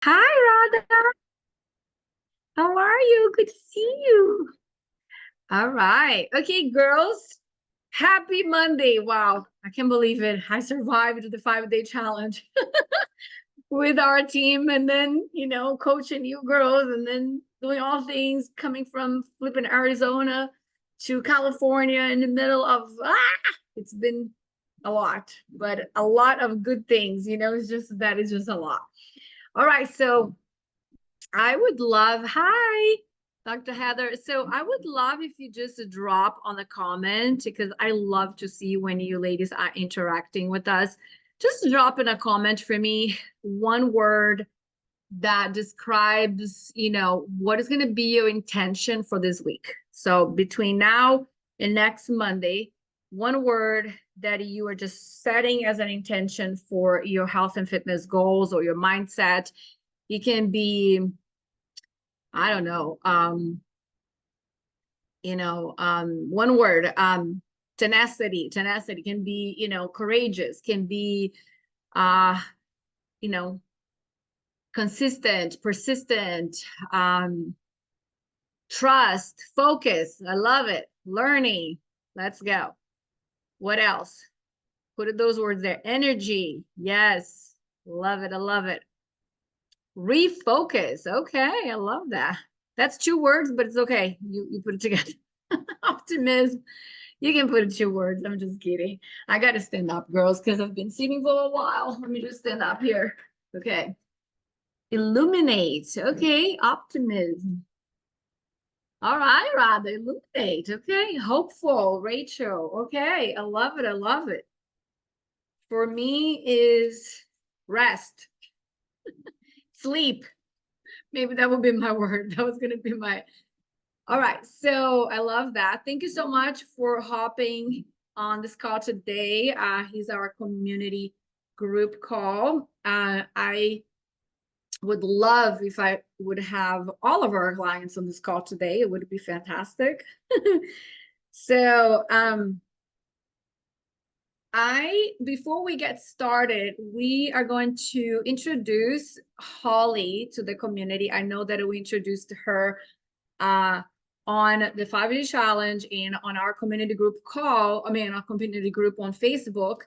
Hi, Radha. How are you? Good to see you. All right. Okay, girls. Happy Monday. Wow. I can't believe it. I survived the 5-day challenge with our team and then, coaching you girls and then doing all things coming from flipping Arizona to California in the middle of, it's been a lot, but a lot of good things, that is just a lot. All right. So, I would love, hi, Dr. Heather. So I would love if you just drop on the comment because I love to see when you ladies are interacting with us. Just drop in a comment for me, one word that describes, what is going to be your intention for this week. So between now and next Monday, one word that you are just setting as an intention for your health and fitness goals or your mindset. It can be, I don't know, one word, tenacity can be, courageous, can be, uh, you know, consistent, persistent, trust, focus. I love it. Learning. Let's go. What else? Put those words there. Energy. Yes. Love it. I love it. Refocus. Okay. I love that. That's 2 words, but it's okay. You put it together. Optimism. You can put it 2 words. I'm just kidding. I got to stand up, girls, because I've been sitting for a while. Let me just stand up here. Okay. Illuminate. Okay. Optimism. All right, Rhonda. Illuminate. Okay. Hopeful. Rachel. Okay. I love it. I love it. For me is rest. Sleep. Maybe that would be my word. That was going to be my. All right. So I love that. Thank you so much for hopping on this call today. He's our community group call. I would love if I would have all of our clients on this call today. It would be fantastic. So before we get started, we are going to introduce Holly to the community. I know that we introduced her on the 5-day challenge and on our community group our community group on Facebook,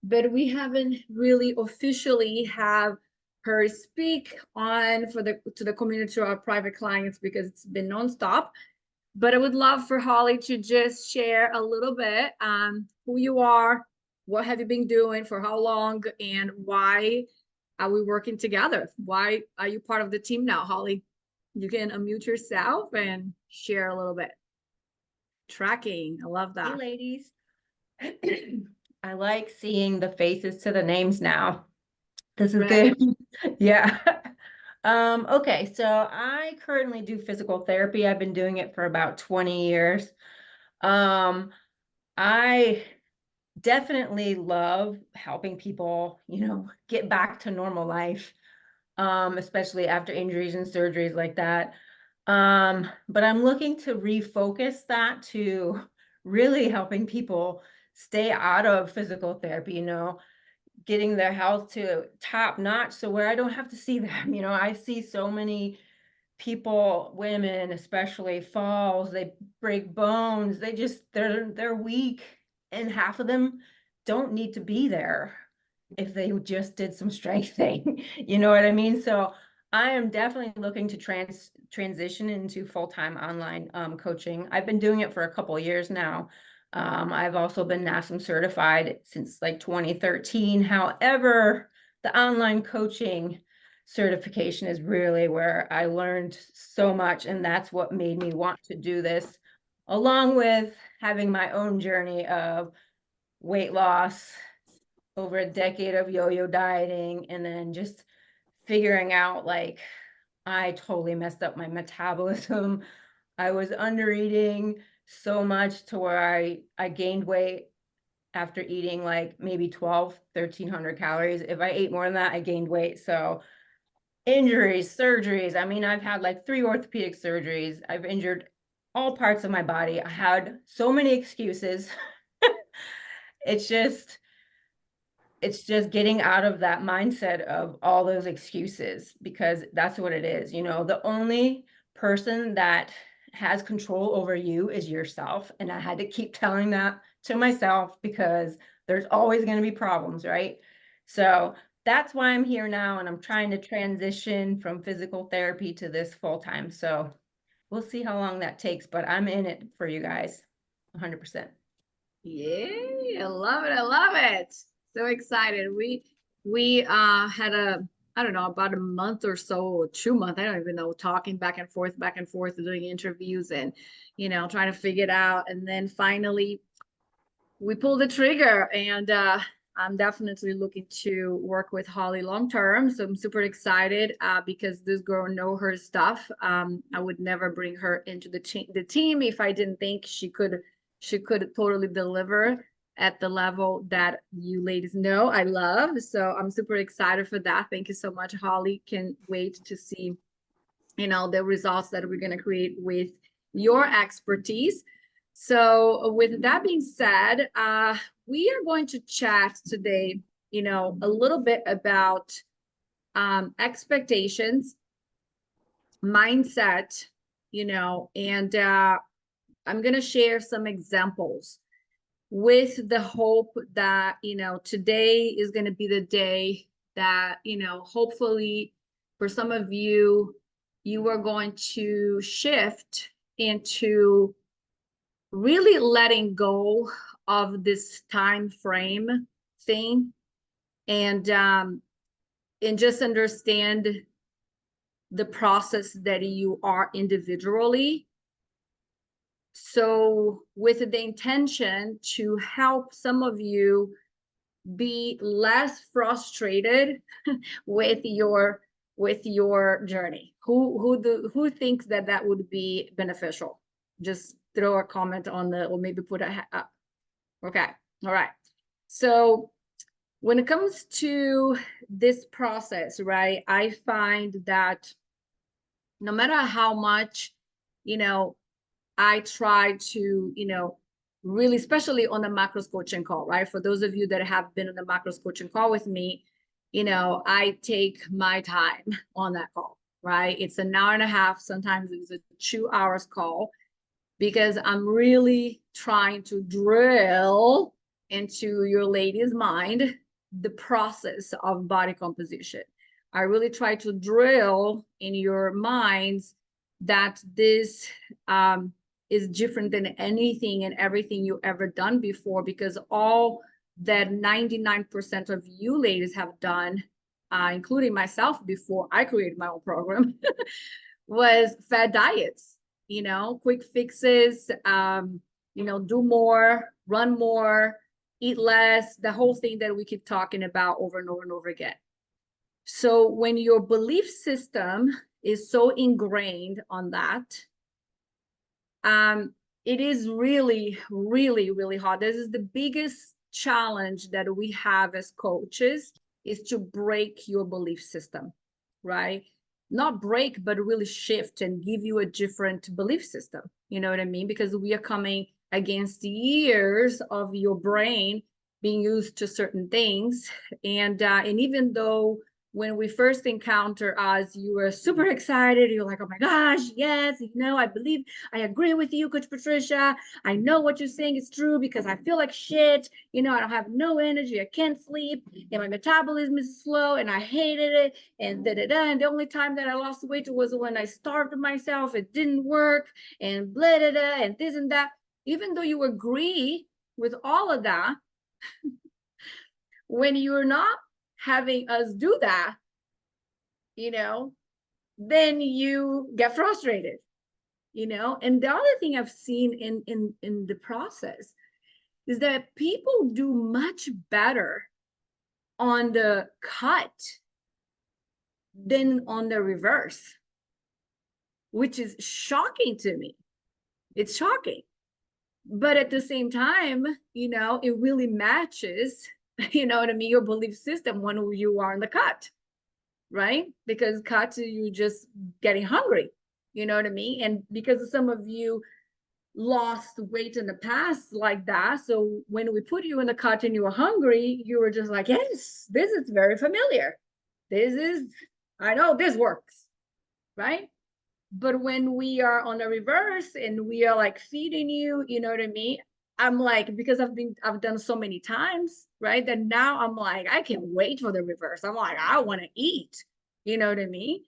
but we haven't really officially have her speak to the community, to our private clients, because it's been nonstop. But I would love for Holly to just share a little bit who you are, what have you been doing for how long, and why are we working together? Why are you part of the team now, Holly? You can unmute yourself and share a little bit. Tracking. I love Hey, that. ladies. I like seeing the faces to the names now. This is Right. good. Yeah. Okay, so I currently do physical therapy. I've been doing it for about 20 years. I definitely love helping people, get back to normal life, especially after injuries and surgeries like that. But I'm looking to refocus that to really helping people stay out of physical therapy, getting their health to top notch. So where I don't have to see them, I see so many people, women especially, falls, they break bones, they're weak, and half of them don't need to be there if they just did some strengthening. You know what I mean? So I am definitely looking to transition into full-time online coaching. I've been doing it for a couple of years now. I've also been NASM certified since like 2013. However, the online coaching certification is really where I learned so much, and that's what made me want to do this, along with having my own journey of weight loss, over a decade of yo-yo dieting, and then just figuring out, like, I totally messed up my metabolism. I was under eating so much to where I gained weight after eating like maybe 1,300 calories. If I ate more than that, I gained weight. So injuries, surgeries. I mean, I've had like 3 orthopedic surgeries. I've injured all parts of my body. I had so many excuses. It's just, it's just getting out of that mindset of all those excuses, because that's what it is. You know, the only person that has control over you is yourself. And I had to keep telling that to myself because there's always going to be problems, right? So that's why I'm here now. And I'm trying to transition from physical therapy to this full time. So we'll see how long that takes, but I'm in it for you guys 100%. Yeah, I love it. I love it. So excited. We had a, I don't know, about a month or so, or 2 months, I don't even know, talking back and forth, doing interviews and, trying to figure it out. And then finally we pulled the trigger, and I'm definitely looking to work with Holly long term. So I'm super excited because this girl know her stuff. I would never bring her into the team if I didn't think she could totally deliver at the level that you ladies know I love. So I'm super excited for that. Thank you so much, Holly. Can wait to see the results that we're going to create with your expertise. So with that being said, we are going to chat today, a little bit about expectations, mindset, and I'm going to share some examples with the hope that, today is going to be the day that, hopefully for some of you, you are going to shift into really letting go of this time frame thing, and just understand the process that you are individually, so with the intention to help some of you be less frustrated with your journey. Who thinks that that would be beneficial? Just throw a comment on the, or maybe put a up. Okay. All right. So when it comes to this process, right, I find that no matter how much, you know, I try to, really, especially on the macros coaching call, right? For those of you that have been on the macros coaching call with me, I take my time on that call, right? It's an hour and a half. Sometimes it's a 2 hours call, because I'm really trying to drill into your lady's mind the process of body composition. I really try to drill in your minds that this is different than anything and everything you ever done before, because all that 99% of you ladies have done, including myself before I created my own program, was fad diets, quick fixes, do more, run more, eat less, the whole thing that we keep talking about over and over and over again. So when your belief system is so ingrained on that, it is really, really, really hard. This is the biggest challenge that we have as coaches, is to break your belief system, right? Not break, but really shift and give you a different belief system. You know what I mean? Because we are coming against years of your brain being used to certain things. And even though when we first encounter us, you were super excited. You're like, oh my gosh, yes, I believe, I agree with you, Coach Patricia. I know what you're saying is true, because I feel like shit. I don't have no energy. I can't sleep, and my metabolism is slow, and I hated it, and da-da-da. And the only time that I lost weight was when I starved myself. It didn't work, and blah, da, da, and this and that. Even though you agree with all of that, when you're not having us do that, then you get frustrated, and the other thing I've seen in the process is that people do much better on the cut than on the reverse, which is shocking to me. It's shocking, but at the same time, it really matches, what I mean, your belief system when you are in the cut, right? Because cut, you just getting hungry, you know what I mean? And because some of you lost weight in the past like that. So when we put you in the cot and you were hungry, you were just like, yes, this is very familiar. This is, I know this works, right? But when we are on the reverse and we are like feeding you, you know what I mean? I'm like, because I've done so many times, right? That now I'm like, I can't wait for the reverse. I'm like, I want to eat, you know what I mean?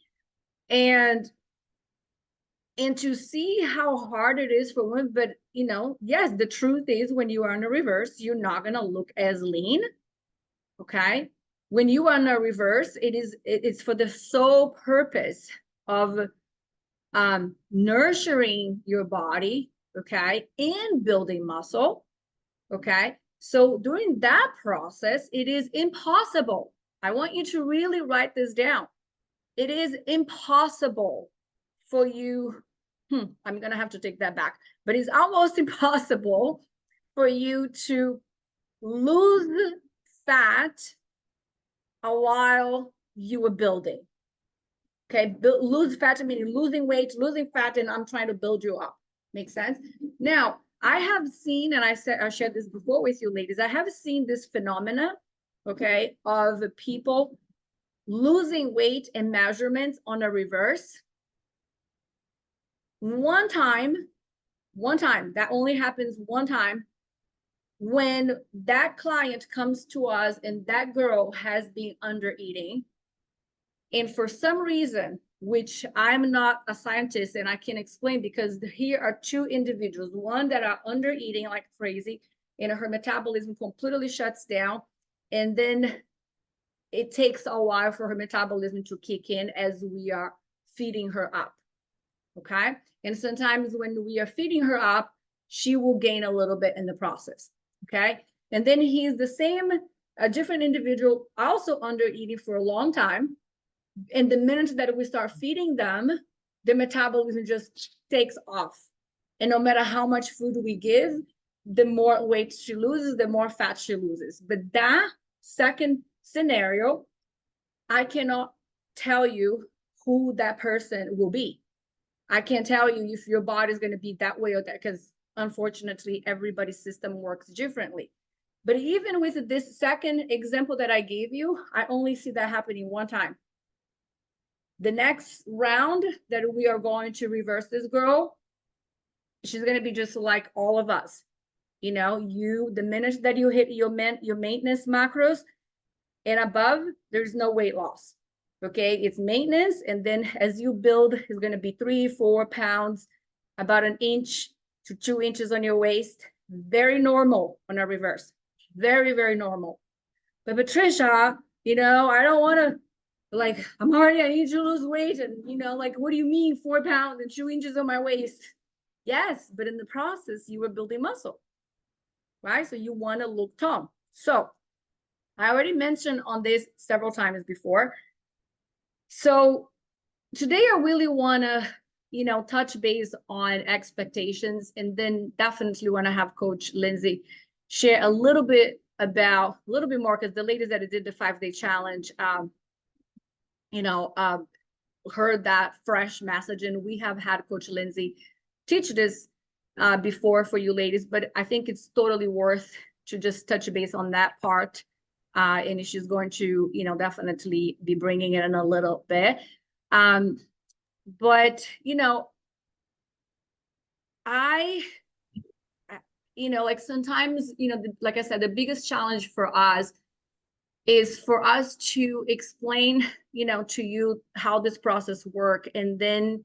And to see how hard it is for women, but yes, the truth is when you are in a reverse, you're not gonna look as lean. Okay. When you are in a reverse, it's for the sole purpose of nurturing your body, okay, and building muscle. Okay. So during that process, it is impossible. I want you to really write this down. It is impossible for you. I'm going to have to take that back, but it's almost impossible for you to lose fat while you were building. Okay. Lose fat, meaning losing weight, losing fat, and I'm trying to build you up. Makes sense? Now, I have seen, and I shared this before with you ladies, I have seen this phenomena, okay, of people losing weight and measurements on a reverse. One time, that only happens one time, when that client comes to us and that girl has been under eating. And for some reason, which I'm not a scientist and I can explain, because here are two individuals, one that are under eating like crazy and her metabolism completely shuts down. And then it takes a while for her metabolism to kick in as we are feeding her up. Okay. And sometimes when we are feeding her up, she will gain a little bit in the process. Okay. And then he's the same, a different individual, also under eating for a long time. And the minute that we start feeding them, the metabolism just takes off. And no matter how much food we give, the more weight she loses, the more fat she loses. But that second scenario, I cannot tell you who that person will be. I can't tell you if your body is going to be that way or that, because unfortunately, everybody's system works differently. But even with this second example that I gave you, I only see that happening one time. The next round that we are going to reverse this girl, she's going to be just like all of us. The minute that you hit your maintenance macros and above, there's no weight loss. Okay, it's maintenance, and then as you build, it's going to be 3-4 pounds, about 1 inch to 2 inches on your waist. Very normal on a reverse. Very, very normal. But Patricia, I don't want to, like, I need to lose weight. And, like, what do you mean 4 pounds and 2 inches on my waist? Yes, but in the process, you were building muscle, right? So you want to look tall. So I already mentioned on this several times before. So today I really want to, touch base on expectations, and then definitely want to have Coach Lindsay share a little bit more, because the ladies that did the 5-day challenge, you know, heard that fresh message, and we have had Coach Lindsay teach this before for you ladies, but I think it's totally worth to just touch base on that part. And she's going to, definitely be bringing it in a little bit. But, I, like sometimes, like I said, the biggest challenge for us is for us to explain, to you how this process works, and then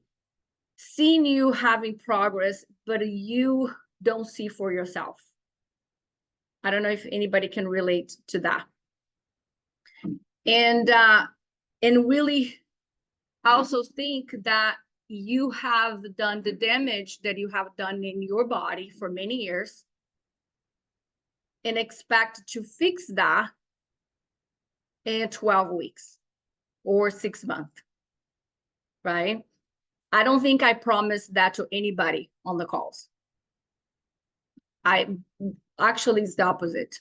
seeing you having progress, but you don't see for yourself. I don't know if anybody can relate to that. And really also think that you have done the damage that you have done in your body for many years and expect to fix that in 12 weeks or 6 months, right? I don't think I promised that to anybody on the calls. I actually, it's the opposite.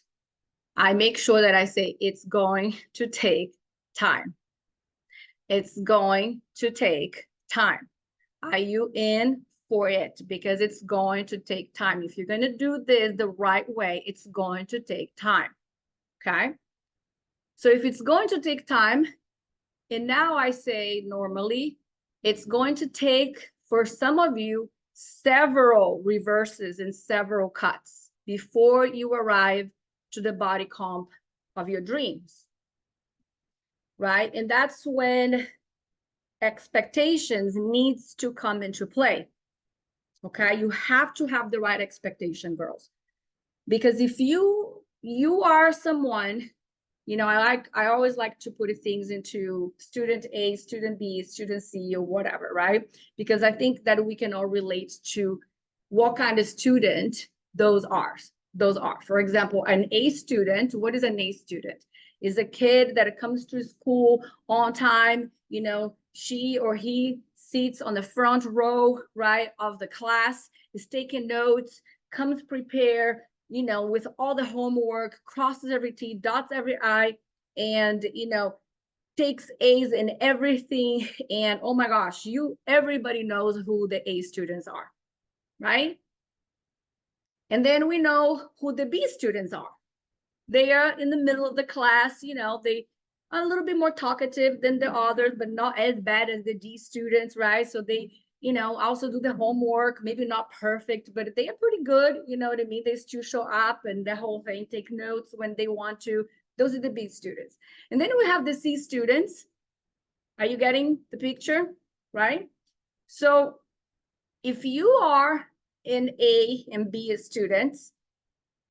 I make sure that I say it's going to take time. It's going to take time. Are you in for it because it's going to take time. If you're going to do this the right way, it's going to take time. Okay. So if it's going to take time, and now I say normally, it's going to take for some of you several reverses and several cuts before you arrive to the body comp of your dreams. Right. And that's when expectations needs to come into play. Okay. You have to have the right expectation, girls. Because if you are someone, you know, I always like to put things into student A, student B, student C, or whatever, right? Because I think that we can all relate to what kind of student those are. Those are, for example, an A student. What is an A student? Is a kid that comes to school on time, you know, she or he sits on the front row, right, of the class, is taking notes, comes prepared, you know, with all the homework, crosses every T, dots every I, and, you know, takes A's in everything. And oh my gosh, everybody knows who the A students are, right? And then we know who the B students are. They are in the middle of the class, you know, they are a little bit more talkative than the others, but not as bad as the D students, right? So they, you know, also do the homework, maybe not perfect, but they are pretty good, you know what I mean? They still show up and the whole thing, take notes when they want to. Those are the B students. And then we have the C students. Are you getting the picture, right? So if you are an A and B students,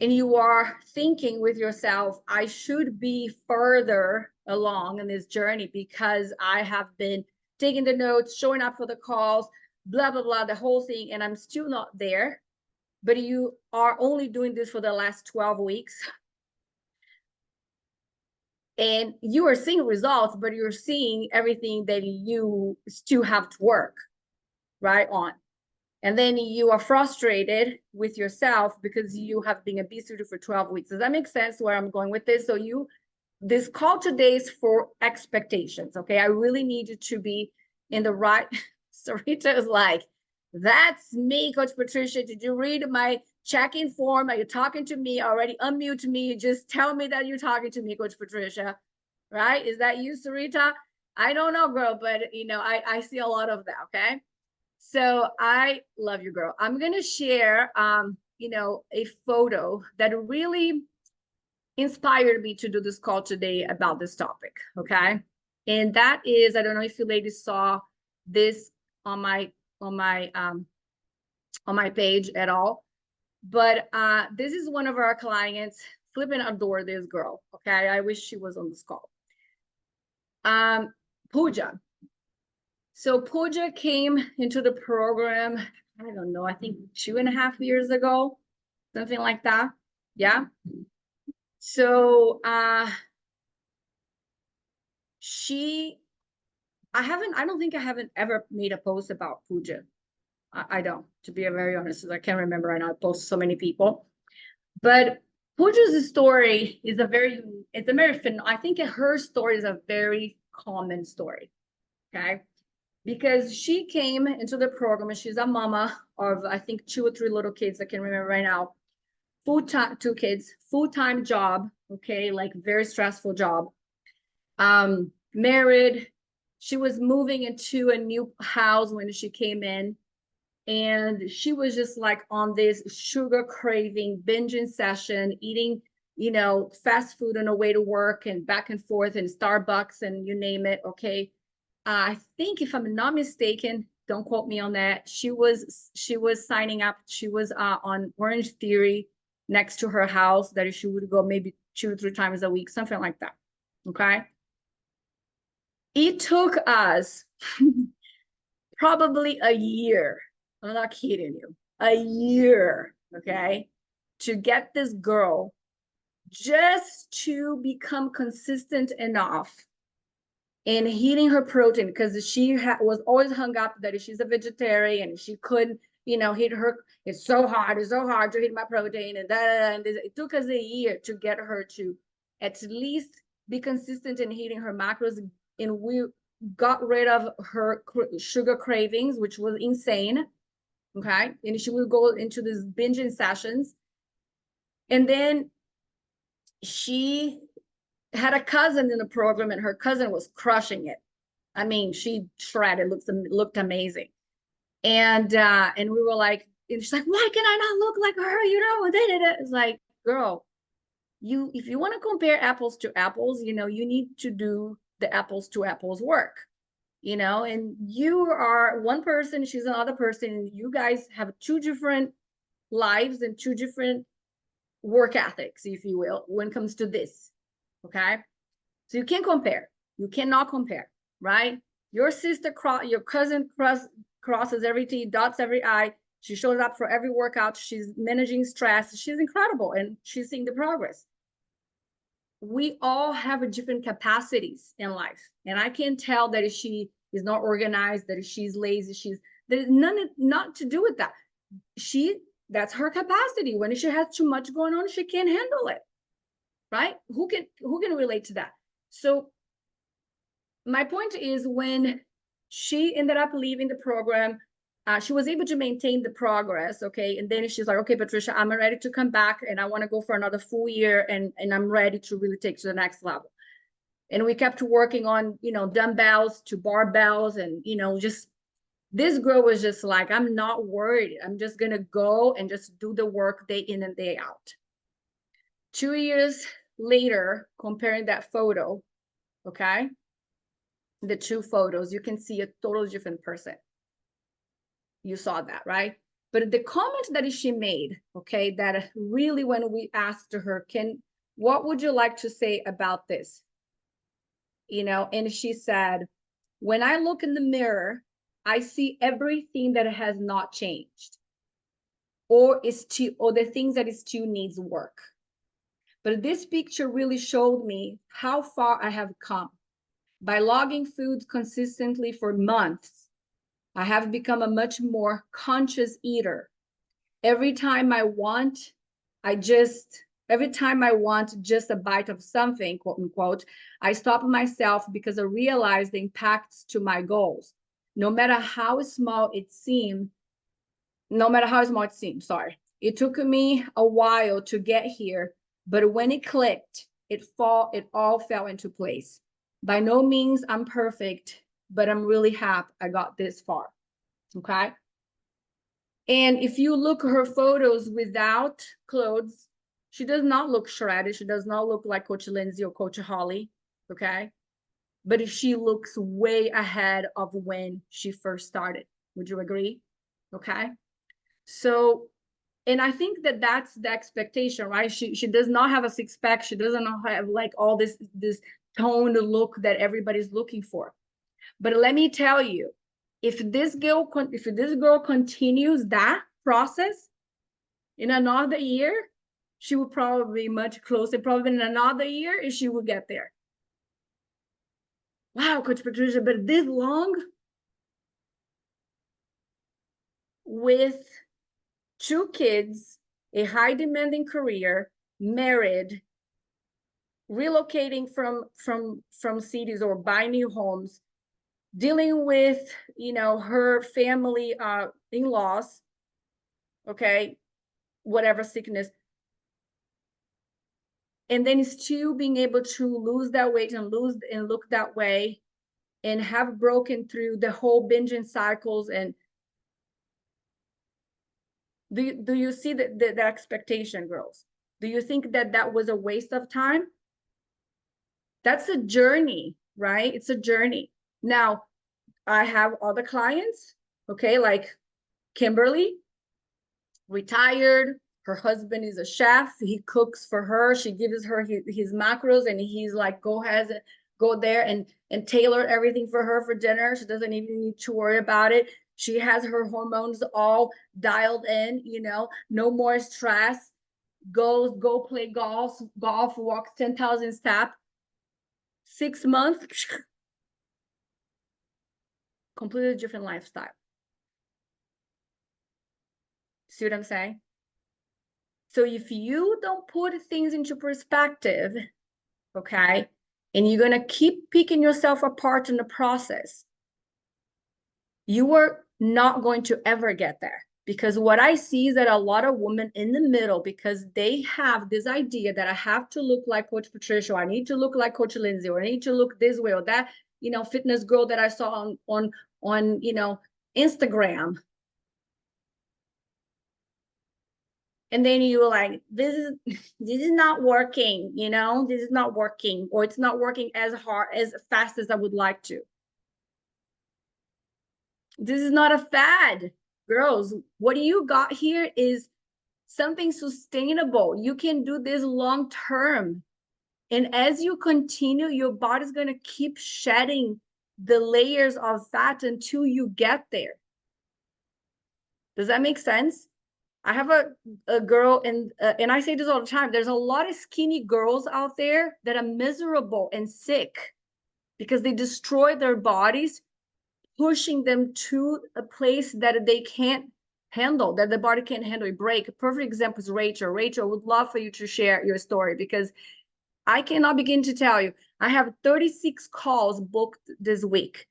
and you are thinking with yourself, I should be further along in this journey because I have been taking the notes, showing up for the calls, blah, blah, blah, the whole thing, and I'm still not there, but you are only doing this for the last 12 weeks. And you are seeing results, but you're seeing everything that you still have to work, right, on. And then you are frustrated with yourself because you have been a B student for 12 weeks. Does that make sense where I'm going with this? So this call today is for expectations, okay? I really need you to be in the right. Sarita is like, that's me, Coach Patricia. Did you read my check-in form? Are you talking to me? Already unmute me. Just tell me that you're talking to me, Coach Patricia, right? Is that you, Sarita? I don't know, girl, but you know, I see a lot of that, okay? So I love you, girl. I'm going to share, you know, a photo that really inspired me to do this call today about this topic. Okay. And that is, I don't know if you ladies saw this on my, on my, on my page at all, but this is one of our clients. Flipping adore this girl. Okay. I wish she was on this call. Pooja. So Pooja came into the program, I don't know, I think 2.5 years ago, something like that. Yeah. So I don't think I haven't ever made a post about Pooja. I don't, to be very honest, I can't remember right now. I post so many people. But Pooja's story is I think her story is a very common story. Okay. Because she came into the program and she's a mama of I think 2 or 3 little kids. I can remember right now. Full-time, 2 kids, full-time job. Okay, like very stressful job. Married. She was moving into a new house when she came in, and she was just like on this sugar craving, binging session, eating, you know, fast food on her way to work and back and forth in Starbucks and you name it. Okay. I think if I'm not mistaken, don't quote me on that. She was signing up. She was on Orange Theory next to her house that she would go maybe 2 or 3 times a week, something like that. Okay. It took us probably a year. I'm not kidding you. A year, okay, to get this girl just to become consistent enough in eating her protein, because she was always hung up that she's a vegetarian and she couldn't, you know, hit her. It's so hard to hit my protein, and that. And it took us a year to get her to at least be consistent in hitting her macros. And we got rid of her sugar cravings, which was insane. Okay. And she would go into these binging sessions. And then she had a cousin in the program, and her cousin was crushing it. I mean, she shredded, looked amazing. And we were like, and she's like, why can I not look like her? You know, it's like, girl, you if you want to compare apples to apples, you know, you need to do the apples to apples work, you know, and you are one person, she's another person, and you guys have two different lives and two different work ethics, if you will, when it comes to this. Okay. So you can't compare. You cannot compare, right? Your your cousin crosses every T, dots every I. She shows up for every workout. She's managing stress. She's incredible, and she's seeing the progress. We all have different capacities in life, and I can tell that if she is not organized, that if she's lazy, there's not to do with that. That's her capacity. When she has too much going on, she can't handle it, right? Who can relate to that? So my point is, when she ended up leaving the program, she was able to maintain the progress. Okay. And then she's like, okay, Patricia, I'm ready to come back, and I want to go for another full year, and I'm ready to really take to the next level. And we kept working on, you know, dumbbells to barbells, and, you know, just this girl was just like, I'm not worried. I'm just going to go and just do the work day in and day out. 2 years later, comparing that photo, okay, the two photos, you can see a totally different person. You saw that, right? But the comment that she made, okay, that really, when we asked her, what would you like to say about this? You know, and she said, when I look in the mirror, I see everything that has not changed, or the things that it still needs work. But this picture really showed me how far I have come. By logging foods consistently for months, I have become a much more conscious eater. Every time I want, every time I want just a bite of something, quote unquote, I stop myself because I realize the impacts to my goals. No matter how small it seemed, sorry. It took me a while to get here, but when it clicked, it all fell into place. By no means I'm perfect, but I'm really happy I got this far. Okay. And if you look at her photos without clothes, she does not look shredded. She does not look like Coach Lindsay or Coach Holly. Okay. But if she looks way ahead of when she first started. Would you agree? Okay. So, and I think that that's the expectation, right? She does not have a six pack. She doesn't have like all this toned look that everybody's looking for. But let me tell you, if this girl continues that process in another year, she will probably be much closer. Probably in another year, if she will get there. Wow, Coach Patricia, but this long with two kids, a high demanding career, married, relocating from cities or buying new homes, dealing with, you know, her family in-laws, okay, whatever sickness, and then still being able to lose that weight and look that way, and have broken through the whole binging cycles. And do you see the expectation, girls? Do you think that that was a waste of time? That's a journey, right? It's a journey. Now, I have other clients, okay, like Kimberly, retired. Her husband is a chef. He cooks for her. She gives her his macros, and he's like, go ahead, go there and tailor everything for her for dinner. She doesn't even need to worry about it. She has her hormones all dialed in, you know, no more stress. Go play golf, walks 10,000 steps. 6 months, completely different lifestyle. See what I'm saying? So if you don't put things into perspective, okay, and you're going to keep picking yourself apart in the process, you are not going to ever get there. Because what I see is that a lot of women in the middle, because they have this idea that I have to look like Coach Patricia, or I need to look like Coach Lindsay, or I need to look this way or that, fitness girl that I saw on Instagram. And then you're like, this is not working, this is not working, or it's not working as fast as I would like to. This is not a fad. Girls, what you got here is something sustainable. You can do this long term. And as you continue, your body's going to keep shedding the layers of fat until you get there. Does that make sense? I have a girl, and I say this all the time. There's a lot of skinny girls out there that are miserable and sick because they destroy their bodies, pushing them to a place that they can't handle, that the body can't handle a break. A perfect example is Rachel. Rachel, would love for you to share your story, because I cannot begin to tell you. I have 36 calls booked this week.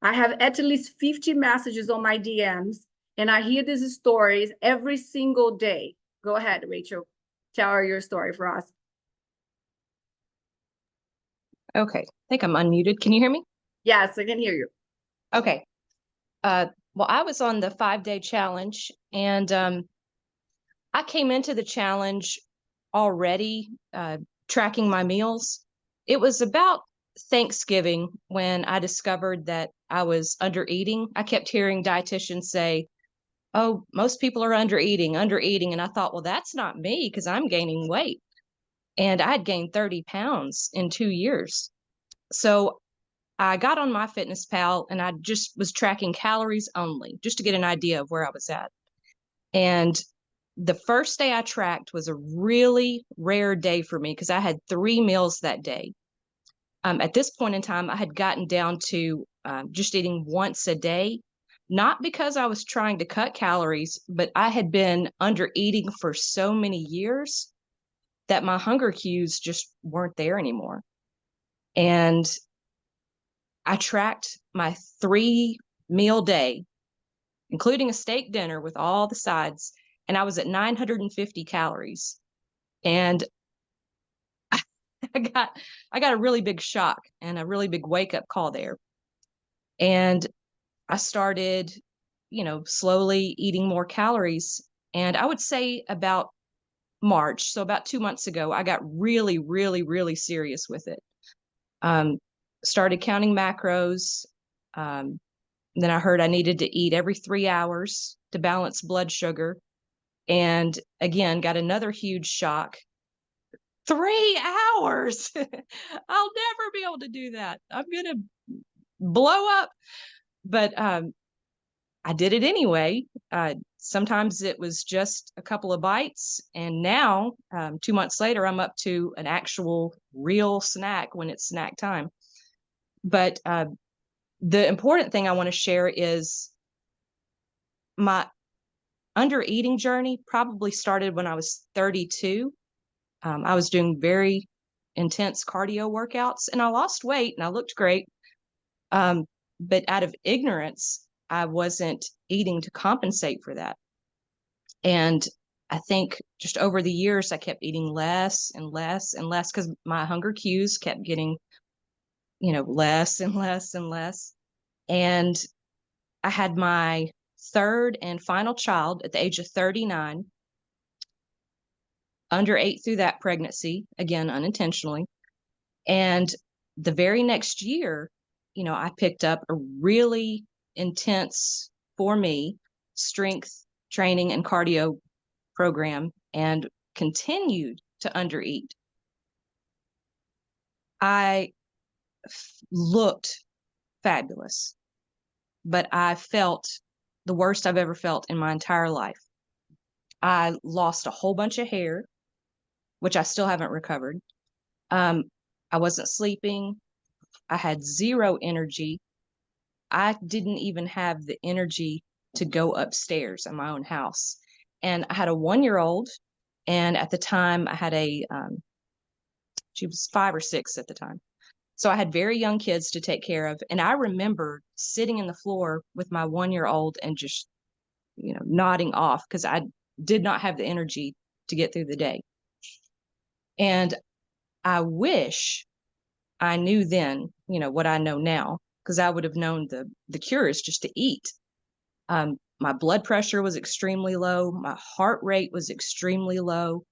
I have at least 50 messages on my DMs, and I hear these stories every single day. Go ahead, Rachel. Tell her your story for us. Okay, I think I'm unmuted. Can you hear me? Yes, I can hear you. Okay. Well, I was on the 5-day challenge, and I came into the challenge already tracking my meals. It was about Thanksgiving when I discovered that I was under eating. I kept hearing dietitians say, "Oh, most people are under eating," and I thought, well, that's not me because I'm gaining weight. And I had gained 30 pounds in 2 years. So I got on MyFitnessPal and I just was tracking calories only just to get an idea of where I was at. And the first day I tracked was a really rare day for me because I had 3 meals that day. At this point in time, I had gotten down to just eating once a day, not because I was trying to cut calories, but I had been under eating for so many years that my hunger cues just weren't there anymore. And I tracked my 3 meal day, including a steak dinner with all the sides, and I was at 950 calories. And I got I got a really big shock and a really big wake up call there. And I started, slowly eating more calories. And I would say about March, so about 2 months ago, I got really, really, really serious with it. Um, Started counting macros. Um, then I heard I needed to eat every 3 hours to balance blood sugar. And again, got another huge shock. 3 hours. I'll never be able to do that. I'm going to blow up. But I did it anyway. Sometimes it was just a couple of bites. And now, 2 months later, I'm up to an actual real snack when it's snack time. But the important thing I want to share is my under eating journey probably started when I was 32. I was doing very intense cardio workouts and I lost weight and I looked great. But out of ignorance, I wasn't eating to compensate for that. And I think just over the years, I kept eating less and less and less because my hunger cues kept getting, less and less and less. And I had my third and final child at the age of 39, underate through that pregnancy, again, unintentionally. And the very next year, I picked up a really intense, for me, strength training and cardio program and continued to undereat. I looked fabulous, but I felt the worst I've ever felt in my entire life. I lost a whole bunch of hair, which I still haven't recovered. I wasn't sleeping. I had zero energy. I didn't even have the energy to go upstairs in my own house. And I had a 1-year-old, and at the time I had she was 5 or 6 at the time. So I had very young kids to take care of. And I remember sitting in the floor with my 1-year-old and just nodding off because I did not have the energy to get through the day. And I wish I knew then, what I know now, because I would have known the cure is just to eat. My blood pressure was extremely low. My heart rate was extremely low.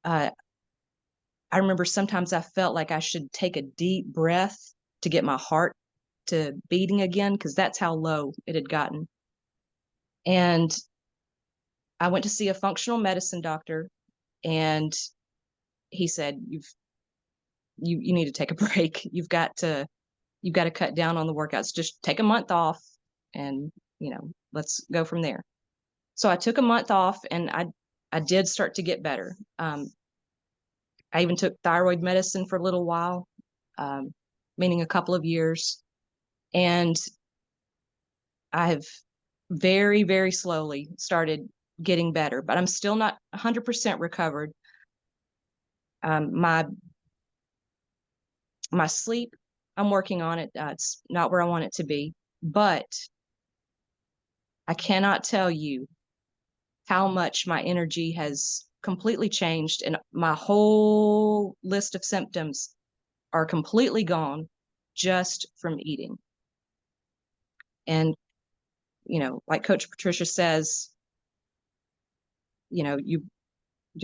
I remember sometimes I felt like I should take a deep breath to get my heart to beating again, because that's how low it had gotten. And I went to see a functional medicine doctor, and he said, you need to take a break. You've got to cut down on the workouts. Just take a month off, and let's go from there. So I took a month off, and I did start to get better. I even took thyroid medicine for a little while, meaning a couple of years, and I have very, very slowly started getting better, but I'm still not 100% recovered. My sleep, I'm working on it. It's not where I want it to be, but I cannot tell you how much my energy has completely changed, and my whole list of symptoms are completely gone just from eating. And like Coach Patricia says, you're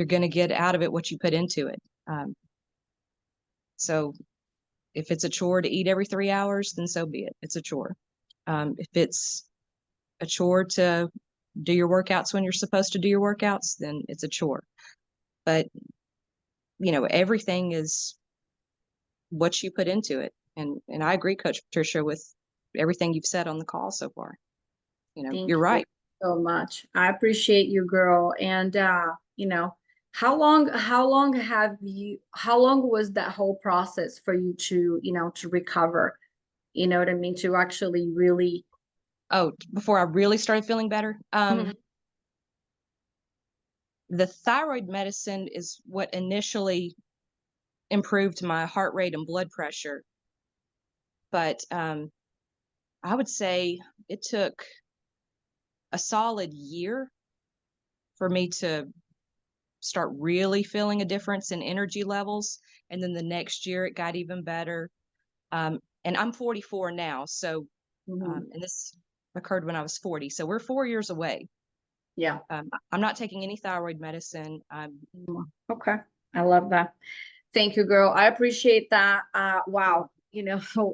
going to get out of it what you put into it. So if it's a chore to eat every 3 hours, then so be it. It's a chore. If it's a chore to do your workouts when you're supposed to do your workouts, then it's a chore. But everything is what you put into it. And I agree, Coach Patricia, with everything you've said on the call so far. Thank You're you right. so much. I appreciate you, girl. And how long was that whole process for you to, to recover? You know what I mean? To actually really Oh, before I really started feeling better. Mhm. The thyroid medicine is what initially improved my heart rate and blood pressure. But I would say it took a solid year for me to start really feeling a difference in energy levels. And then the next year it got even better. And I'm 44 now. So, and this occurred when I was 40. So we're 4 years away. Yeah. I'm not taking any thyroid medicine. Okay. I love that. Thank you, girl. I appreciate that. Wow.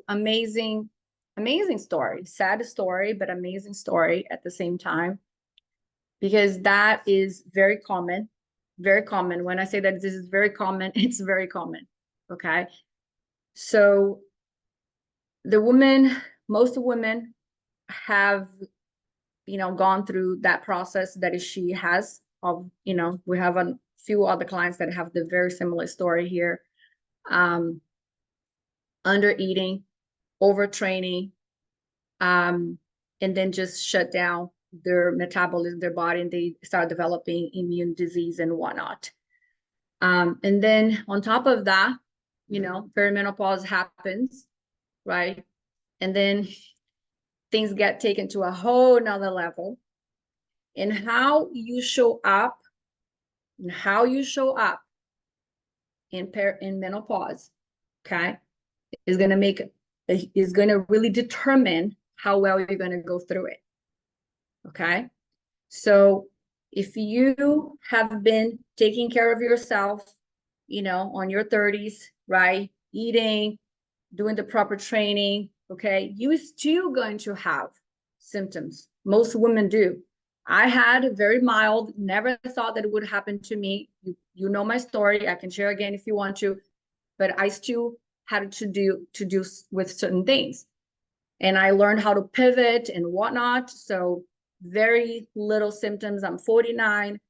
Amazing, amazing story. Sad story, but amazing story at the same time. Because that is very common. Very common. When I say that this is very common, it's very common. Okay. So most women have, gone through that process that she has of, we have a few other clients that have the very similar story here. Under eating, overtraining, and then just shut down their metabolism, their body, and they start developing immune disease and whatnot. And then on top of that, perimenopause happens, right? And then things get taken to a whole nother level. And how you show up in menopause, okay, is going to really determine how well you're going to go through it. Okay. So if you have been taking care of yourself, on your 30s, right? Eating, doing the proper training, okay, you still going to have symptoms. Most women do. I had very mild, never thought that it would happen to me. You know my story. I can share again if you want to, but I still had to do with certain things. And I learned how to pivot and whatnot. So very little symptoms. I'm 49,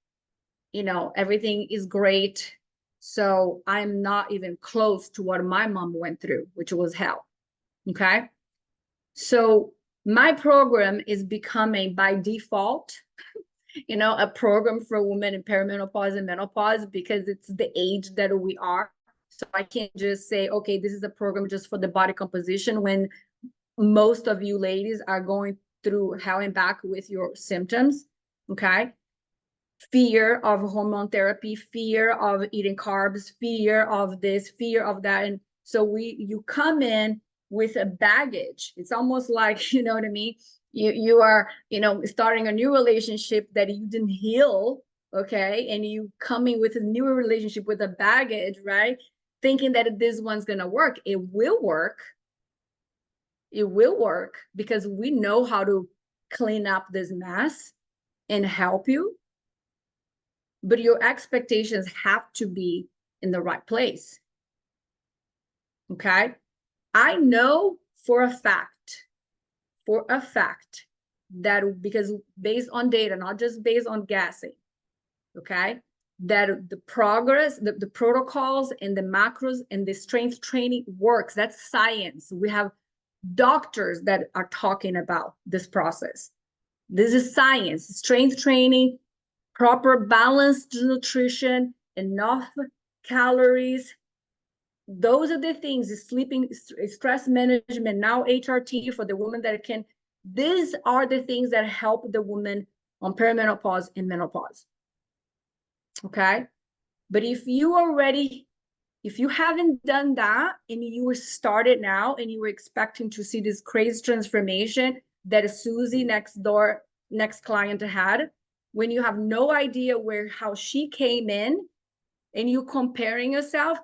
everything is great. So I'm not even close to what my mom went through, which was hell. Okay. So my program is becoming by default, a program for women in perimenopause and menopause because it's the age that we are. So I can't just say, okay, this is a program just for the body composition when most of you ladies are going through hell and back with your symptoms. okay? Fear of hormone therapy, fear of eating carbs, fear of this, fear of that. And so you come in with a baggage. It's almost like, you know what I mean? You are, starting a new relationship that you didn't heal, okay? And you coming with a new relationship with a baggage, right? Thinking that this one's gonna work. It will work. It will work because we know how to clean up this mess and help you, but your expectations have to be in the right place. Okay. I know for a fact that, because based on data, not just based on guessing, okay, that the progress, the protocols and the macros and the strength training works. That's science. We have doctors that are talking about this process. This is science. Strength training, proper balanced nutrition, enough calories. Those are the things, sleeping, stress management, now HRT for the woman that can. These are the things that help the woman on perimenopause and menopause. Okay. But if you haven't done that and you were started now and you were expecting to see this crazy transformation that Susie next client had, when you have no idea how she came in and you comparing yourself,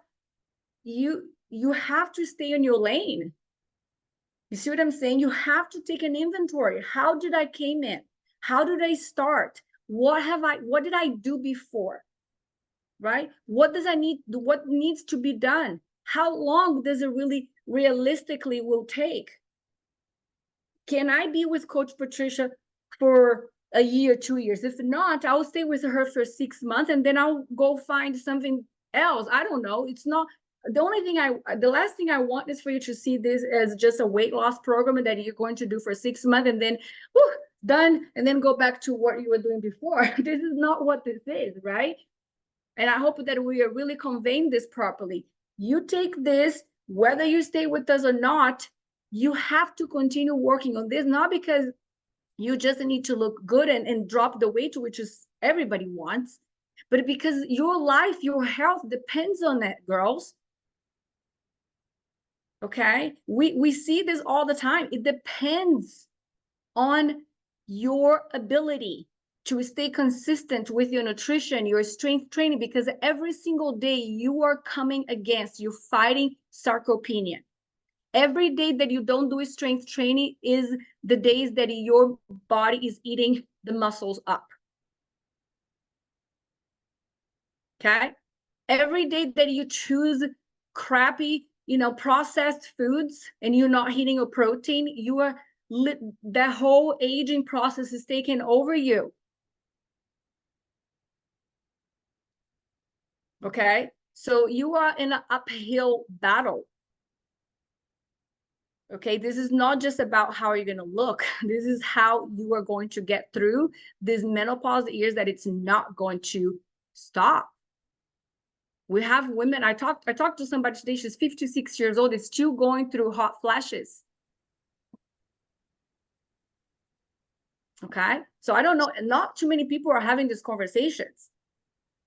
you have to stay in your lane. You see what I'm saying? You have to take an inventory. How did I came in? How did I start? What did I do before? Right? What needs to be done? How long does it really realistically will take? Can I be with Coach Patricia for a year, 2 years? If not, I'll stay with her for 6 months and then I'll go find something else. I don't know. It's not the last thing I want is for you to see this as just a weight loss program that you're going to do for 6 months and then done, and then go back to what you were doing before. This is not what this is, right? And I hope that we are really conveying this properly. You take this, whether you stay with us or not, you have to continue working on this, not because you just need to look good and drop the weight, which is everybody wants, but because your life, your health depends on that, girls. Okay? We see this all the time. It depends on your ability to stay consistent with your nutrition, your strength training, because every single day you are you're fighting sarcopenia. Every day that you don't do strength training is the days that your body is eating the muscles up. Okay? Every day that you choose crappy, processed foods and you're not eating a protein, that whole aging process is taking over you. Okay, so you are in an uphill battle. Okay, this is not just about how you're going to look. This is how you are going to get through this menopause years that it's not going to stop. We have women, I talked to somebody today, she's 56 years old, is still going through hot flashes. Okay, so I don't know, not too many people are having these conversations.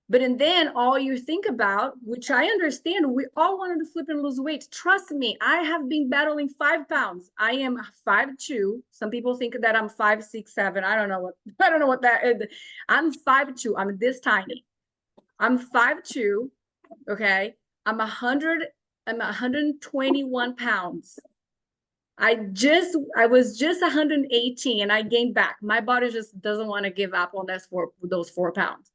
But and then all you think about, which I understand, we all wanted to flip and lose weight. Trust me, I have been battling 5 pounds. I am 5'2". Some people think that I'm 5'6", 7". I don't know what that is. I'm 5'2". I'm this tiny. I'm 5'2". Okay. I'm 121 pounds. I was just 118 and I gained back. My body just doesn't want to give up on those 4 pounds.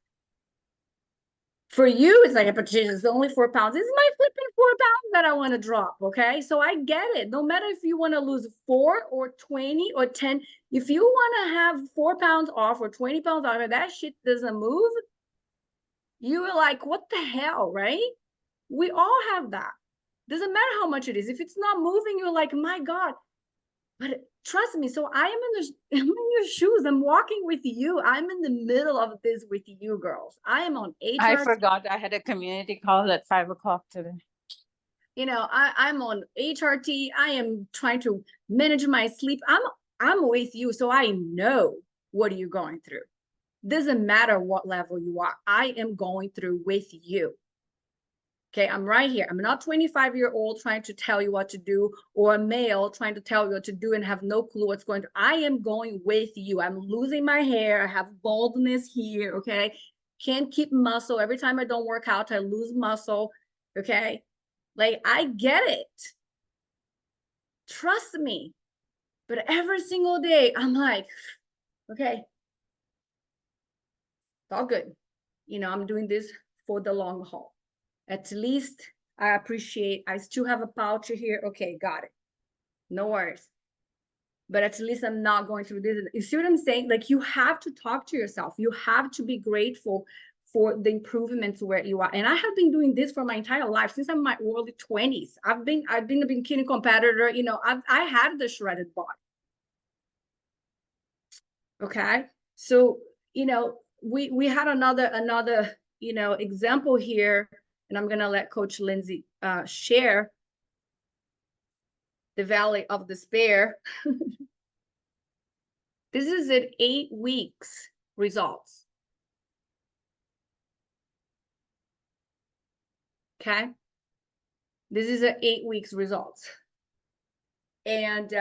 For you, it's like, but it's only 4 pounds. This is my flipping 4 pounds that I want to drop. Okay. So I get it. No matter if you want to lose 4 or 20 or 10, if you want to have 4 pounds off or 20 pounds off, and that shit doesn't move, you are like, what the hell, right? We all have that. Doesn't matter how much it is. If it's not moving, you're like, my God. But trust me, so I'm in your shoes. I'm walking with you. I'm in the middle of this with you, girls. I am on HRT. I forgot I had a community call at 5 o'clock today. I'm on HRT. I am trying to manage my sleep. I'm with you, so I know what you're going through. Doesn't matter what level you are. I am going through with you. Okay, I'm right here. I'm not 25-year-old trying to tell you what to do, or a male trying to tell you what to do and have no clue what's going to. I am going with you. I'm losing my hair. I have baldness here. Okay, can't keep muscle. Every time I don't work out, I lose muscle. Okay, like I get it. Trust me. But every single day, I'm like, okay, it's all good. You know, I'm doing this for the long haul. At least I appreciate, I still have a pouch here. Okay, got it. No worries. But at least I'm not going through this. You see what I'm saying? Like, you have to talk to yourself. You have to be grateful for the improvements where you are. And I have been doing this for my entire life since I'm in my early 20s. I've been a bikini competitor. You know, I had the shredded body. Okay, so you know, we had another you know example here, and I'm gonna let Coach Lindsay share the Valley of Despair. This is at 8 weeks results. Okay, this is at 8 weeks results, and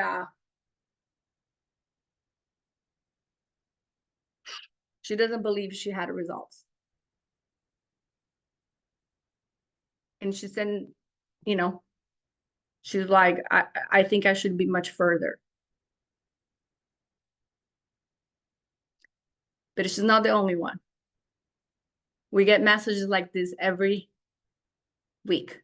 she doesn't believe she had results. And she said, you know, she's like, I think I should be much further. But she's not the only one. We get messages like this every week.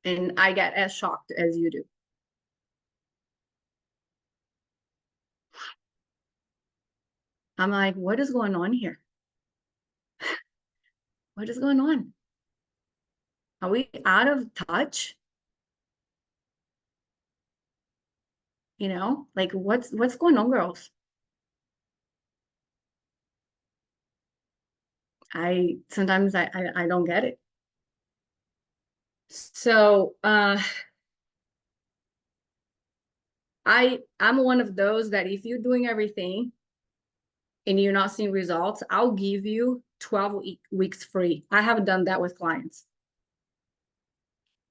And I get as shocked as you do. I'm like, what is going on here? What is going on? Are we out of touch? You know, like what's going on, girls? Sometimes I don't get it. So I'm one of those that if you're doing everything and you're not seeing results, I'll give you 12 weeks free. I have done that with clients.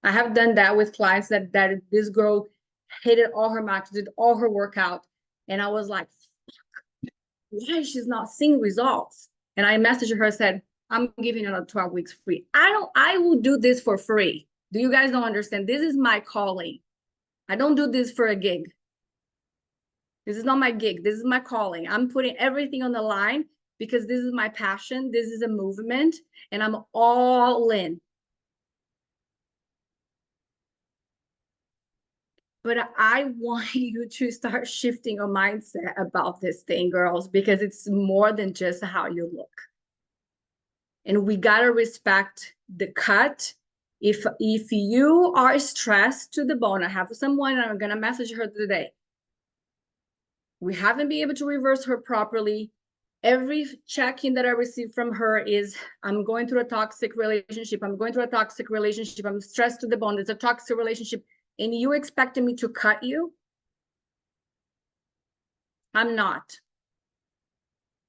I have done that with clients that this girl hit all her marks, did all her workout, and I was like, why she's not seeing results? And I messaged her, said, I'm giving her 12 weeks free. I will do this for free. Do you guys don't understand? This is my calling. I don't do this for a gig. This is not my gig. This is my calling. I'm putting everything on the line because this is my passion. This is a movement, and I'm all in. But I want you to start shifting your mindset about this thing, girls, because it's more than just how you look. And we got to respect the cut. If you are stressed to the bone, I have someone, and I'm going to message her today. We haven't been able to reverse her properly. Every check-in that I receive from her is, I'm going through a toxic relationship. I'm going through a toxic relationship. I'm stressed to the bone. It's a toxic relationship. And you expecting me to cut you? I'm not.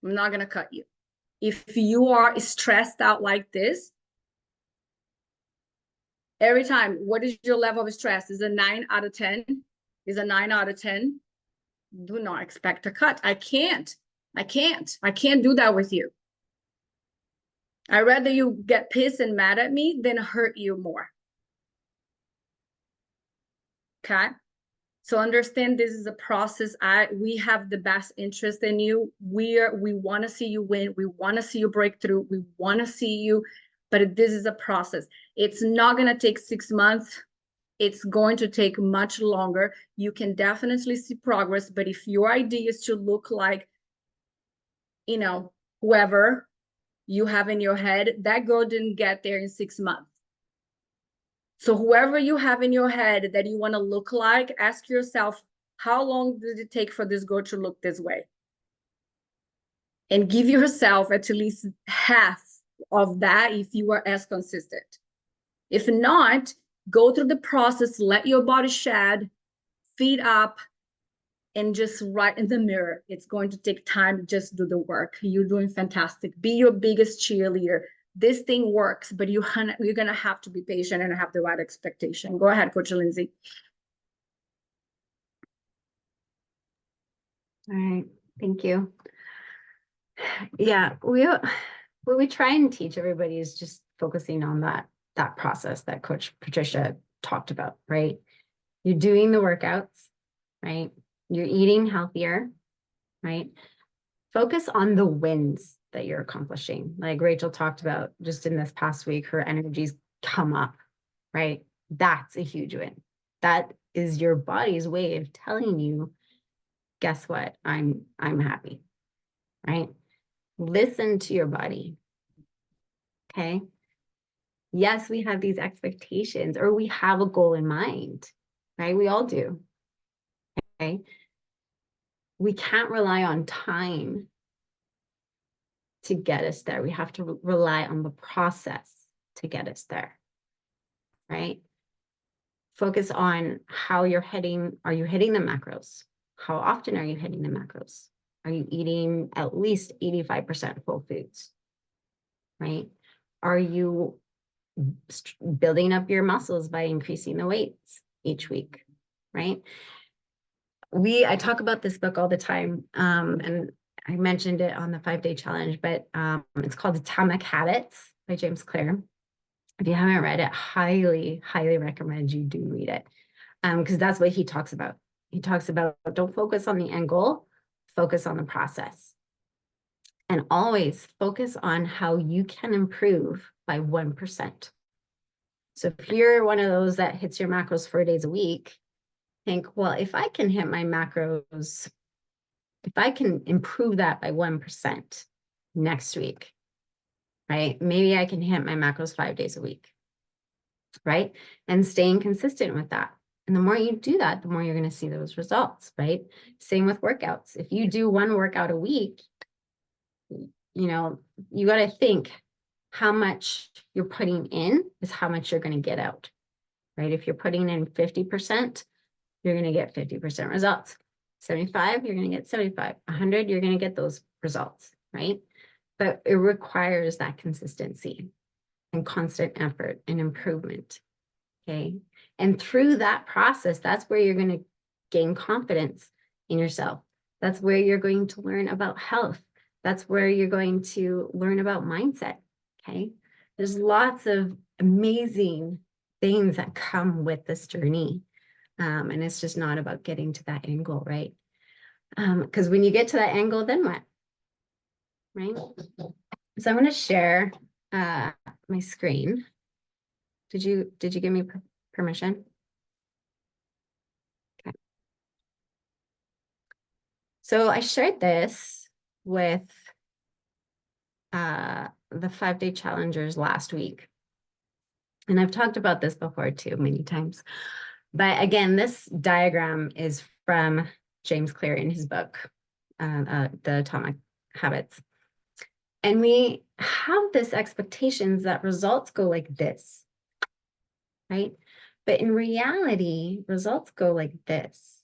I'm not going to cut you. If you are stressed out like this, every time, what is your level of stress? Is a 9 out of 10? Is a 9 out of 10? Do not expect a cut. I can't do that with you. I'd rather you get pissed and mad at me than hurt you more. Okay? So understand this is a process. We have the best interest in you. We want to see you win. We want to see you break through. We want to see you, but this is a process. It's not going to take 6 months. It's going to take much longer. You can definitely see progress, but if your idea is to look like, you know, whoever you have in your head, that girl didn't get there in 6 months. So whoever you have in your head that you want to look like, ask yourself, how long did it take for this girl to look this way? And give yourself at least half of that if you are as consistent. If not, Go through the process, let your body shed, feet up, and just right in the mirror. It's going to take time. Just do the work. You're doing fantastic. Be your biggest cheerleader. This thing works, but you're gonna have to be patient and have the right expectation. Go ahead, Coach Lindsay. All right, thank you. Yeah, what we try and teach everybody is just focusing on that process that Coach Patricia talked about, right? You're doing the workouts, right? You're eating healthier, right? Focus on the wins that you're accomplishing. Like Rachel talked about just in this past week, her energies come up, right? That's a huge win. That is your body's way of telling you, guess what? I'm happy, right? Listen to your body. Okay. Yes, we have these expectations or we have a goal in mind, right? We all do. Okay. We can't rely on time to get us there. We have to rely on the process to get us there, right? Focus on how you're hitting. Are you hitting the macros? How often are you hitting the macros? Are you eating at least 85% whole foods, right? Are you building up your muscles by increasing the weights each week, right? I talk about this book all the time, and I mentioned it on the 5-day challenge, but it's called Atomic Habits by James Clear. If you haven't read it, highly, highly recommend you do read it, because that's what he talks about. He talks about don't focus on the end goal, focus on the process. And always focus on how you can improve by 1%. So if you're one of those that hits your macros 4 days a week, think, well, if I can hit my macros, if I can improve that by 1% next week, right? Maybe I can hit my macros 5 days a week, right? And staying consistent with that. And the more you do that, the more you're going to see those results, right? Same with workouts. If you do one workout a week, you know, you got to think how much you're putting in is how much you're going to get out, right? If you're putting in 50%, you're going to get 50% results. 75, you're going to get 75. 100, you're going to get those results, right? But it requires that consistency and constant effort and improvement, okay? And through that process, that's where you're going to gain confidence in yourself. That's where you're going to learn about health. That's where you're going to learn about mindset, okay? There's lots of amazing things that come with this journey. And it's just not about getting to that end goal, right? Because when you get to that end goal, then what? Right? So I'm going to share my screen. Did you give me permission? Okay. So I shared this with the 5-day challengers last week. And I've talked about this before too, many times. But again, this diagram is from James Clear in his book, The Atomic Habits. And we have this expectations that results go like this, right? But in reality, results go like this.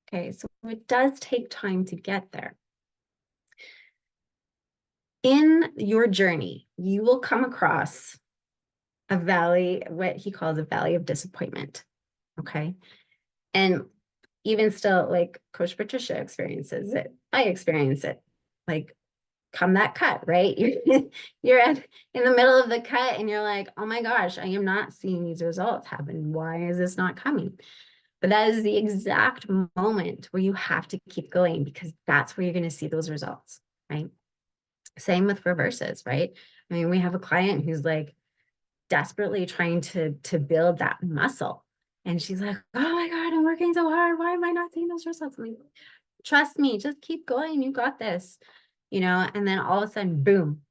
Okay, so it does take time to get there. In your journey, you will come across a valley, what he calls a valley of disappointment, okay? And even still, like Coach Patricia experiences it, I experience it. Like, come that cut, right? You're in the middle of the cut and you're like, oh my gosh, I am not seeing these results happen. Why is this not coming? But that is the exact moment where you have to keep going, because that's where you're going to see those results, right? Same with reverses, right? I mean, we have a client who's like desperately trying to build that muscle. And she's like, oh my God, I'm working so hard. Why am I not seeing those results? I'm like, trust me, just keep going. You got this, you know? And then all of a sudden, boom,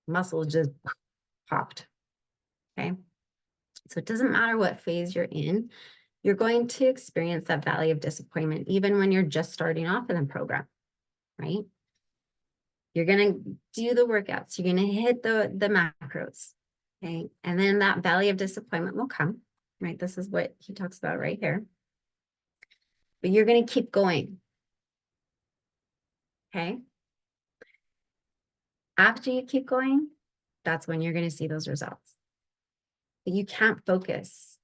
muscle just popped. Okay. So it doesn't matter what phase you're in, you're going to experience that valley of disappointment, even when you're just starting off in the program, right? You're going to do the workouts. You're going to hit the macros. Okay. And then that valley of disappointment will come, right? This is what he talks about right here. But you're going to keep going. Okay. After you keep going, that's when you're going to see those results. But you can't focus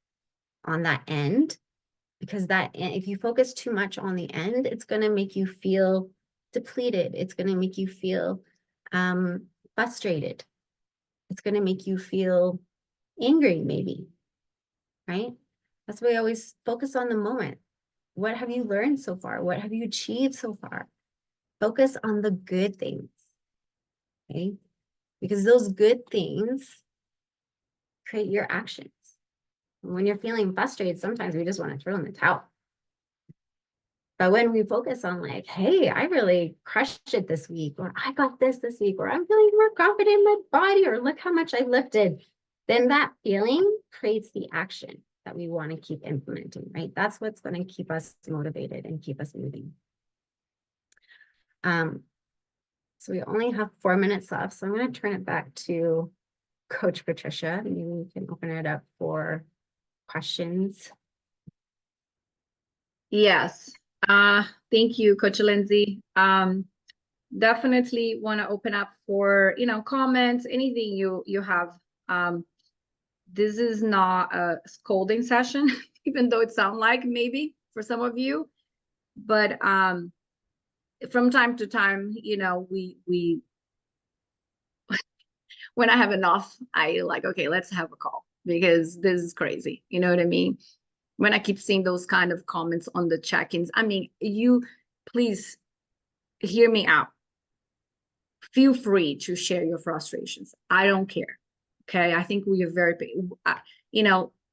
on that end, because if you focus too much on the end, it's going to make you feel depleted. It's going to make you feel frustrated. It's going to make you feel angry, maybe, right? That's why we always focus on the moment. What have you learned so far? What have you achieved so far? Focus on the good things, okay? Because those good things create your actions. When you're feeling frustrated, sometimes we just want to throw in the towel. But when we focus on like, hey, I really crushed it this week, or I got this week, or I'm feeling more confident in my body, or look how much I lifted, then that feeling creates the action that we want to keep implementing, right? That's what's going to keep us motivated and keep us moving. So we only have 4 minutes left. So I'm going to turn it back to Coach Patricia. Maybe we can open it up for questions. Yes. Thank you, Coach Lindsay. Definitely want to open up for, comments, anything you have. This is not a scolding session, even though it sounds like maybe for some of you, but from time to time, we when I have enough, I like, okay, let's have a call because this is crazy. You know what I mean? When I keep seeing those kind of comments on the check-ins, I mean, please hear me out. Feel free to share your frustrations. I don't care. Okay. I think we are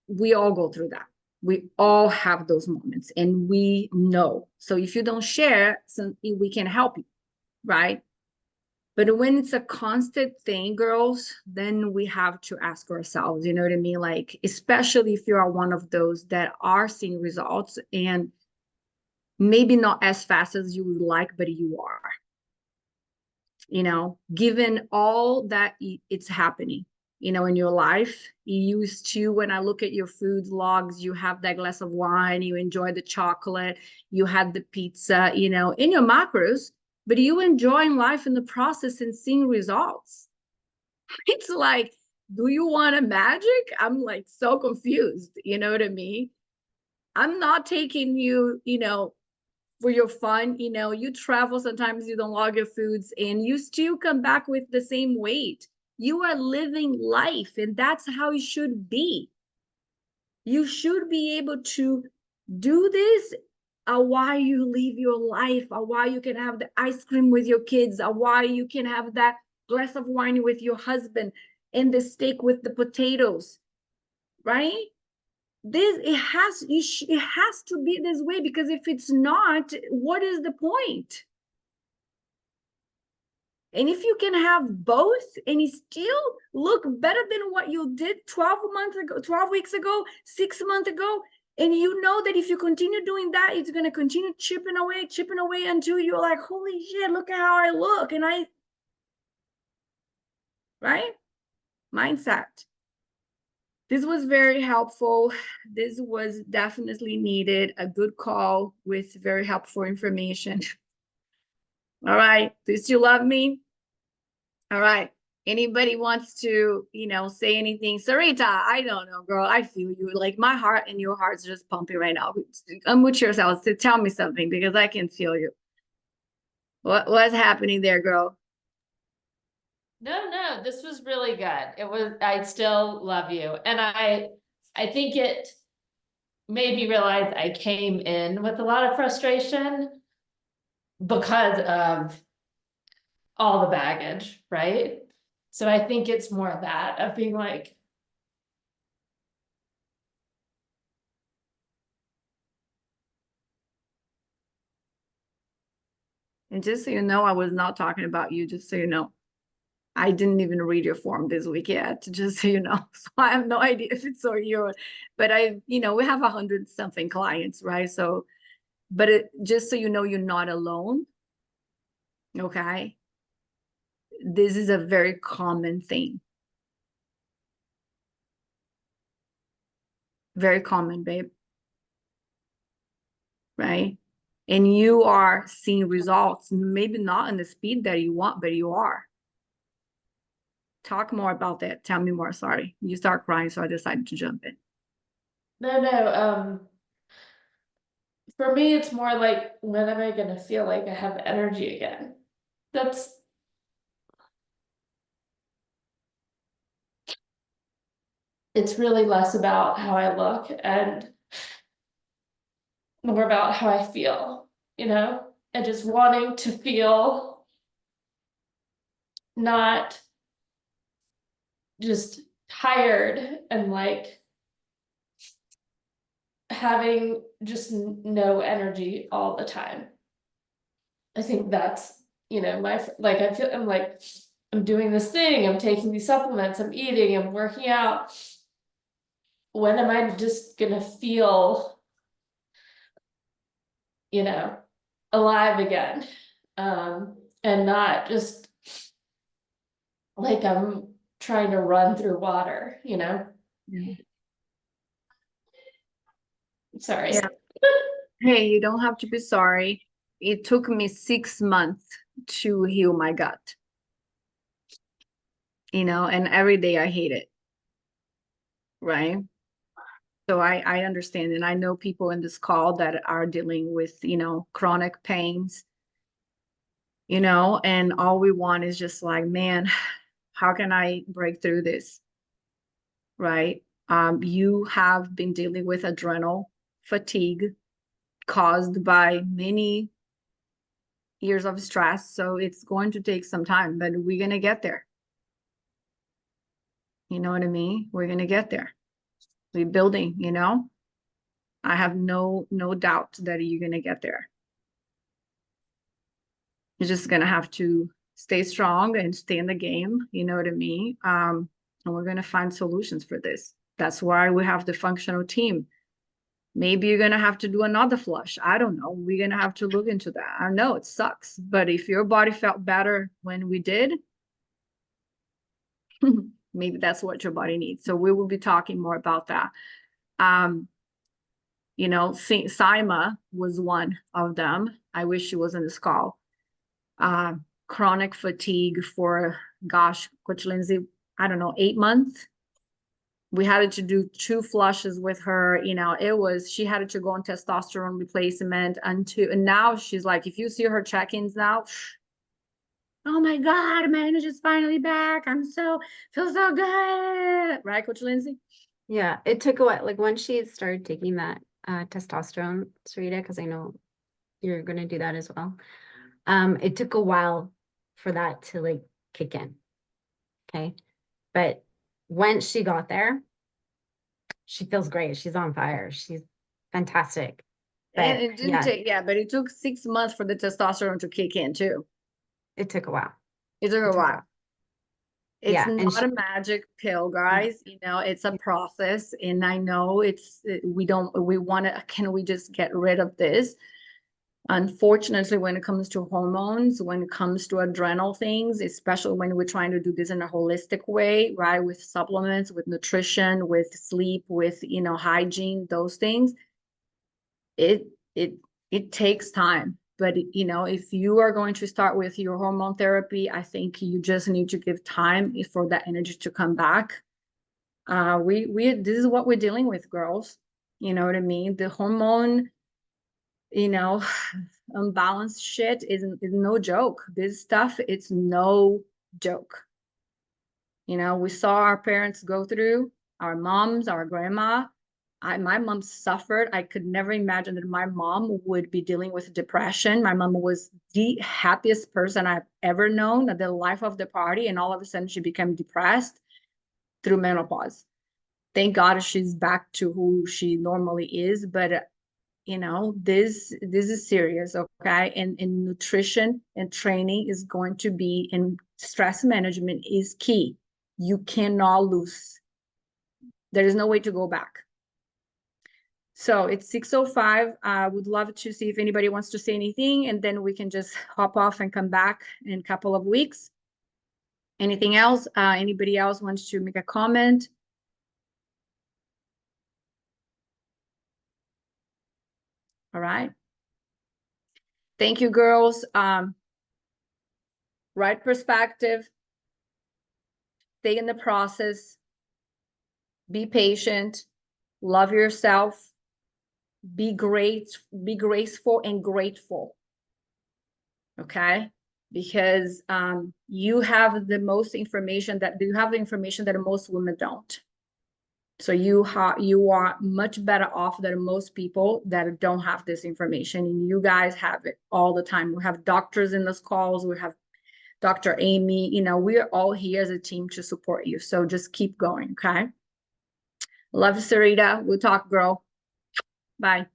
we all go through that. We all have those moments and we know. So if you don't share, we can help you, right? But when it's a constant thing, girls, then we have to ask ourselves, you know what I mean? Like, especially if you are one of those that are seeing results and maybe not as fast as you would like, but you are, given all that it's happening, in your life. You used to, when I look at your food logs, you have that glass of wine, you enjoy the chocolate, you had the pizza, in your macros, but you enjoying life in the process and seeing results. It's like, do you want a magic? I'm like so confused. You know what I mean? I'm not taking you, for your fun. You travel, sometimes you don't log your foods and you still come back with the same weight. You are living life, and that's how it should be. You should be able to do this while you live your life, while you can have the ice cream with your kids, while you can have that glass of wine with your husband and the steak with the potatoes, right? It has to be this way, because if it's not, what is the point? And if you can have both and you still look better than what you did 12 months ago, 12 weeks ago, 6 months ago, and you know that if you continue doing that, it's going to continue chipping away until you're like, holy shit, look at how I look. And right? Mindset. This was very helpful. This was definitely needed. A good call with very helpful information. All right. Do you still love me? All right. Anybody wants to, say anything? Sarita, I don't know, girl. I feel you. Like my heart and your heart's just pumping right now. Unmute yourselves to tell me something, because I can feel you. What's happening there, girl? No, this was really good. I still love you. And I think it made me realize I came in with a lot of frustration because of all the baggage, right? So I think it's more of that, of being like, And just so you know, I was not talking about you, just so you know. I didn't even read your form this week yet, just so you know. So I have no idea if it's or you, but we have 100 something clients, right? So, but just so you know, you're not alone. Okay. This is a very common thing. Very common, babe. Right? And you are seeing results, maybe not in the speed that you want, but you are. Talk more about that. Tell me more. Sorry. You start crying, so I decided to jump in. No, for me, it's more like, when am I gonna feel like I have energy again? That's it's really less about how I look and more about how I feel, and just wanting to feel not just tired and like having just no energy all the time. I think that's, like I'm doing this thing, I'm taking these supplements, I'm eating, I'm working out. When am I just gonna feel, alive again? And not just like I'm trying to run through water, Yeah. Sorry. Yeah. Hey, you don't have to be sorry. It took me 6 months to heal my gut, and every day I hate it. Right? So I understand. And I know people in this call that are dealing with, chronic pains, and all we want is just like, man, how can I break through this? Right? You have been dealing with adrenal fatigue caused by many years of stress. So it's going to take some time, but we're going to get there. You know what I mean? We're going to get there. We're building, I have no doubt that you're going to get there. You're just going to have to stay strong and stay in the game. You know what I mean? And we're going to find solutions for this. That's why we have the functional team. Maybe you're going to have to do another flush. I don't know. We're going to have to look into that. I know it sucks, but if your body felt better when we did, maybe that's what your body needs. So we will be talking more about that. Saima was one of them. I wish she was in this call. Chronic fatigue for, gosh, Coach Lindsay, I don't know, 8 months. We had to do 2 flushes with her. She had to go on testosterone replacement and now she's like, if you see her check-ins now, oh my God, my energy's finally back. Feel so good. Right, Coach Lindsay? Yeah, it took a while. Like when she started taking that testosterone, Sarita, because I know you're gonna do that as well. It took a while for that to like kick in. Okay. But once she got there, she feels great. She's on fire. She's fantastic. And But it didn't take, but it took 6 months for the testosterone to kick in too. it took a while. It took a while. It's Yeah, and not a magic pill, guys. It's a process. And I know can we just get rid of this? Unfortunately, when it comes to hormones, when it comes to adrenal things, especially when we're trying to do this in a holistic way, right? With supplements, with nutrition, with sleep, with, hygiene, those things, it takes time. But, if you are going to start with your hormone therapy, I think you just need to give time for that energy to come back. This is what we're dealing with, girls. You know what I mean? The hormone, unbalanced shit is no joke. This stuff, it's no joke. We saw our parents go through, our moms, our grandma. My mom suffered. I could never imagine that my mom would be dealing with depression. My mom was the happiest person I've ever known, the life of the party, and all of a sudden she became depressed through menopause. Thank God she's back to who she normally is, but this is serious. Okay. And nutrition and training is going to be, and stress management is key. You cannot lose. There is no way to go back. So it's 6:05. I would love to see if anybody wants to say anything, and then we can just hop off and come back in a couple of weeks. Anything else? Anybody else wants to make a comment? All right. Thank you, girls. Right perspective. Stay in the process. Be patient. Love yourself. Be graceful and grateful. Okay? Because you have the most information that most women don't. So you are much better off than most people that don't have this information, and you guys have it all the time. We have doctors in this calls. We have Dr. Amy. You know, we're all here as a team to support you. So just keep going. Okay. Love you, Sarita. We'll talk, girl. Bye.